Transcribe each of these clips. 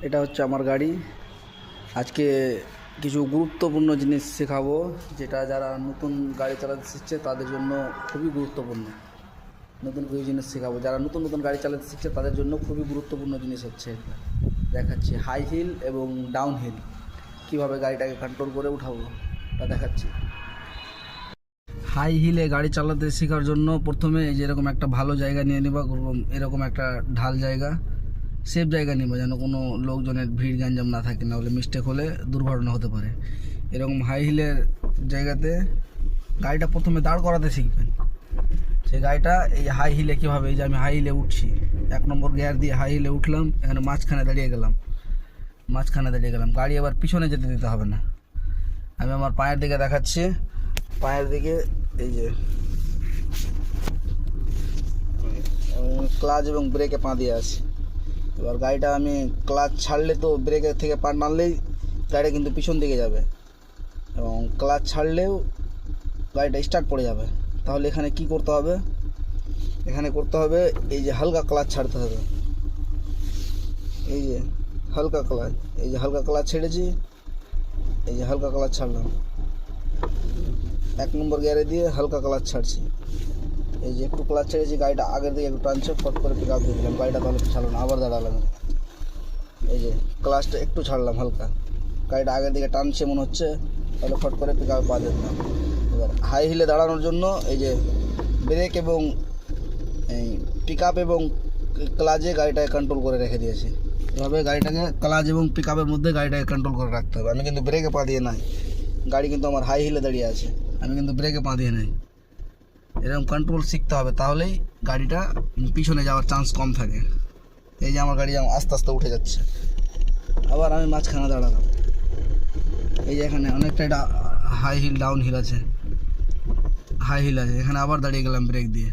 এটা হচ্ছে আমার গাড়ি। আজকে কিছু গুরুত্বপূর্ণ জিনিস শেখাবো, যেটা যারা নতুন গাড়ি চালাতে শিখছে তাদের জন্য খুবই গুরুত্বপূর্ণ। নতুন কিছু জিনিস শেখাবো, যারা নতুন নতুন গাড়ি চালাতে শিখছে তাদের জন্য খুবই গুরুত্বপূর্ণ জিনিস হচ্ছে এটা। দেখাচ্ছি হাই হিল এবং ডাউন হিল কীভাবে গাড়িটাকে কন্ট্রোল করে উঠাবো তা দেখাচ্ছি। হাই হিলে গাড়ি চালাতে শেখার জন্য প্রথমে যেরকম একটা ভালো জায়গা নিয়ে নেবা, এরকম একটা ঢাল জায়গা, সেফ জায়গা নেবা, যেন কোনো লোকজনের ভিড় গ্যাঞ্জাম না থাকে, না হলে মিস্টেক হলে দুর্ঘটনা হতে পারে। এরকম হাই হিলের জায়গাতে গাড়িটা প্রথমে দাঁড় করাতে শিখবেন। সেই গাড়িটা এই হাই হিলে কীভাবে, এই যে আমি হাই হিলে উঠছি, 1 নম্বর গিয়ার দিয়ে হাই হিলে উঠলাম, এখানে মাঝখানে দাঁড়িয়ে গেলাম। গাড়ি এবার পিছনে যেতে দিতে হবে না। আমি আমার পায়ের দিকে দেখাচ্ছি, পায়ের দিকে এই যে ক্লাচ এবং ব্রেকে পা দিয়ে আসি। এবার গাড়িটা আমি ক্লাচ ছাড়লে তো ব্রেকের থেকে পা নাড়লেই গাড়িটা কিন্তু পিছন দিকে যাবে, এবং ক্লাচ ছাড়লেও গাড়িটা স্টার্ট পড়ে যাবে। তাহলে এখানে কি করতে হবে, এখানে করতে হবে এই যে হালকা ক্লাচ ছাড়তে হবে, এই যে হালকা ক্লাচ, এই যে হালকা ক্লাচ ছেড়েছি, এই যে হালকা ক্লাচ ছাড়লাম, 1 নম্বর গিয়ারে দিয়ে হালকা ক্লাচ ছাড়ছি, এই যে একটু ক্লাচ ছেড়েছি, গাড়িটা আগের দিকে একটু টানছে, ফট করে পিক আপ দিয়ে দিলাম, গাড়িটা তাহলে ছাড়লো না, আবার দাঁড়ালাম, এই যে ক্লাচটা একটু ছাড়লাম হালকা, গাড়িটা আগের দিকে টানছে মনে হচ্ছে, তাহলে ফট করে পিক আপে পা দিয়ে দিলাম। এবার হাই হিলে দাঁড়ানোর জন্য এই যে ব্রেক এবং এই পিক আপ এবং ক্লাচে গাড়িটাকে কন্ট্রোল করে রেখে দিয়েছি। এভাবে গাড়িটাকে ক্লাচ এবং পিক আপের মধ্যে গাড়িটাকে কন্ট্রোল করে রাখতে হবে। আমি কিন্তু ব্রেকে পা দিয়ে নাই, গাড়ি কিন্তু আমার হাই হিলে দাঁড়িয়ে আছে, আমি কিন্তু ব্রেকে পা দিয়ে নাই। এরকম কন্ট্রোল শিখতে হবে, তাহলেই গাড়িটা পিছনে যাওয়ার চান্স কম থাকে। এই যে আমার গাড়ি আস্তে আস্তে উঠে যাচ্ছে, আবার আমি মাঝখানে দাঁড়ালাম, এই যে এখানে অনেকটা এটা হাই হিল ডাউন হিল আছে, হাই হিল আছে, এখানে আবার দাঁড়িয়ে গেলাম ব্রেক দিয়ে।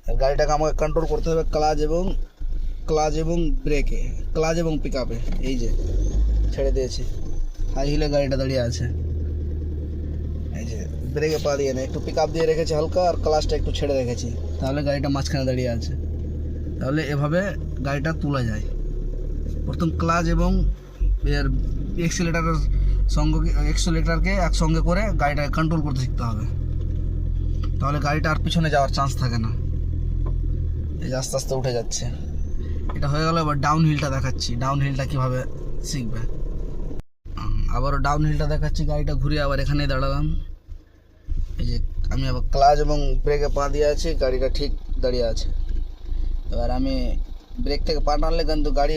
আর গাড়িটাকে আমাকে কন্ট্রোল করতে হবে ক্লাচ এবং ব্রেকে, ক্লাচ এবং পিক আপে। এই যে ছেড়ে দিয়েছি, হাই হিলে গাড়িটা দাঁড়িয়ে আছে, এই যে ব্রেকে পা দিয়ে না, একটু পিক আপ দিয়ে রেখেছি হালকা, আর ক্লাচটা একটু ছেড়ে রেখেছি, তাহলে গাড়িটা মাঝখানে দাঁড়িয়ে আছে। তাহলে এভাবে গাড়িটা তোলা যায়। প্রথম ক্লাচ এবং এর এক্সেলেটারকে একসঙ্গে করে গাড়িটাকে কন্ট্রোল করতে শিখতে হবে, তাহলে গাড়িটা আর পিছনে যাওয়ার চান্স থাকে না। এই যে আস্তে আস্তে উঠে যাচ্ছে, এটা হয়ে গেল। এবার ডাউন হিলটা দেখাচ্ছি, ডাউন হিলটা কীভাবে শিখবে। আবারও ডাউন হিলটা দেখাচ্ছি, গাড়িটা ঘুরিয়ে আবার এখানেই দাঁড়ালাম, এই যে আমি আবার ক্লাচ এবং ব্রেকে পা দিয়ে আছি, গাড়িটা ঠিক দাঁড়িয়ে আছে। এবার আমি ব্রেক থেকে পা টানলে কিন্তু গাড়ি